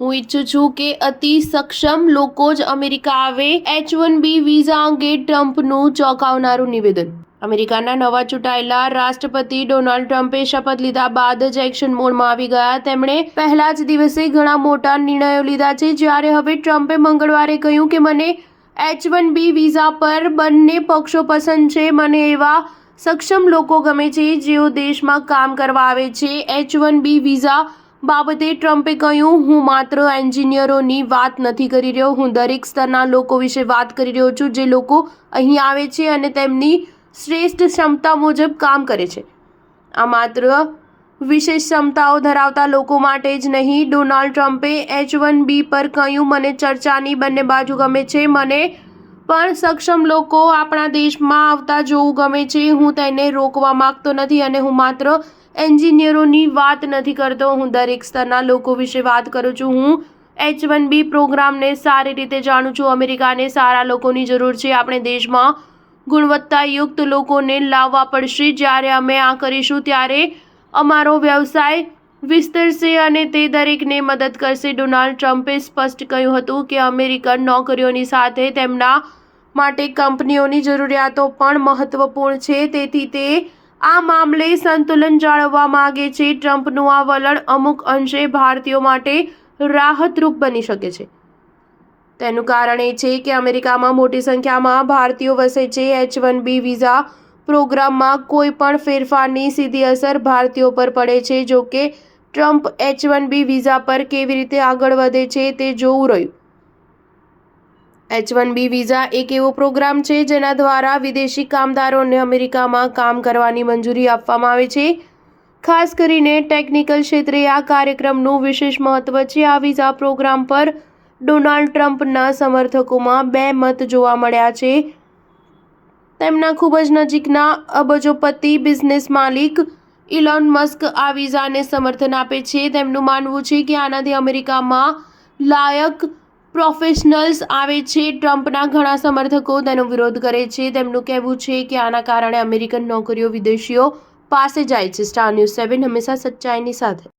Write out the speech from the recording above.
હું ઈચ્છું છું કે અતિ સક્ષમ લોકો જ અમેરિકા આવે. H-1B વિઝા અંગે ટ્રમ્પનું ચોંકાવનારું નિવેદન. અમેરિકાના નવા ચૂંટાયેલા રાષ્ટ્રપતિ ડોનાલ્ડ ટ્રમ્પે શપથ લીધા બાદ જ એક્શન મોડમાં આવી ગયા. તેમણે પહેલા જ દિવસે ઘણા મોટા નિર્ણયો લીધા છે. જ્યારે હવે ટ્રમ્પે મંગળવારે કહ્યું કે મને H-1B વિઝા પર બંને પક્ષો પસંદ છે. મને એવા સક્ષમ લોકો ગમે છે જેઓ દેશમાં કામ કરવા આવે છે. H-1B વિઝા બાબતે ટ્રમ્પે કહ્યું, હું માત્ર એન્જિનિયરોની વાત નથી કરી રહ્યો, હું દરેક સ્તરના લોકો વિશે વાત કરી રહ્યો છું, જે લોકો અહીં આવે છે અને તેમની શ્રેષ્ઠ ક્ષમતા મુજબ કામ કરે છે. આ માત્ર વિશેષ ક્ષમતાઓ ધરાવતા લોકો માટે જ નહીં. ડોનાલ્ડ ટ્રમ્પે H-1B પર કહ્યું, મને ચર્ચાની બંને બાજુ ગમે છે. મને પણ સક્ષમ લોકો આપણા દેશમાં આવતા જોવું ગમે છે. હું તેને રોકવા માંગતો નથી અને હું માત્ર એન્જિનિયરોની વાત નથી કરતો, હું દરેક સ્તરના લોકો વિશે વાત કરું છું. હું H-1B પ્રોગ્રામને સારી રીતે જાણું છું. અમેરિકાને સારા લોકોની જરૂર છે. આપણે દેશમાં ગુણવત્તાયુક્ત લોકોને લાવવા પડશે. જ્યારે અમે આ કરીશું ત્યારે અમારો વ્યવસાય વિસ્તરશે અને તે દરેકને મદદ કરશે. ડોનાલ્ડ ટ્રમ્પે સ્પષ્ટ કહ્યું હતું કે અમેરિકન નોકરીઓની સાથે તેમના માટે કંપનીઓની જરૂરિયાતો પણ મહત્વપૂર્ણ છે. તેથી તે આ મામલે સંતુલન જાળવવા માંગે છે. ટ્રમ્પનું આ વલણ અમુક અંશે ભારતીયો માટે રાહતરૂપ બની શકે છે. તેનું કારણ એ છે કે અમેરિકામાં મોટી સંખ્યામાં ભારતીયો વસે છે. H-1B વિઝા પ્રોગ્રામમાં કોઈ પણ ફેરફારની સીધી અસર ભારતીયો પર પડે છે. જો કે ટ્રમ્પ H-1B વિઝા પર કેવી રીતે આગળ વધે છે તે જોવું રહ્યું. H-1B વિઝા એક એવો પ્રોગ્રામ છે જેના દ્વારા વિદેશી કામદારોને અમેરિકામાં કામ કરવાની મંજૂરી આપવામાં આવે છે. ખાસ કરીને ટેકનિકલ ક્ષેત્રે આ કાર્યક્રમનું વિશેષ મહત્વ છે. આ વિઝા પ્રોગ્રામ પર ડોનાલ્ડ ટ્રમ્પના સમર્થકોમાં બે મત જોવા મળ્યા છે. તેમના ખૂબ જ નજીકના અબજોપતિ બિઝનેસ માલિક ઇલોન મસ્ક આ વિઝાને સમર્થન આપે છે. તેમનું માનવું છે કે આનાથી અમેરિકામાં લાયક પ્રોફેશનલ્સ આવે છે. ટ્રમ્પના ઘણા સમર્થકો તેનો વિરોધ કરે છે. તેમનું કહેવું છે કે આના કારણે અમેરિકન નોકરીઓ વિદેશીઓ પાસે જાય છે. સ્ટાર ન્યૂઝ 7 હંમેશા સચ્ચાઈની સાથે.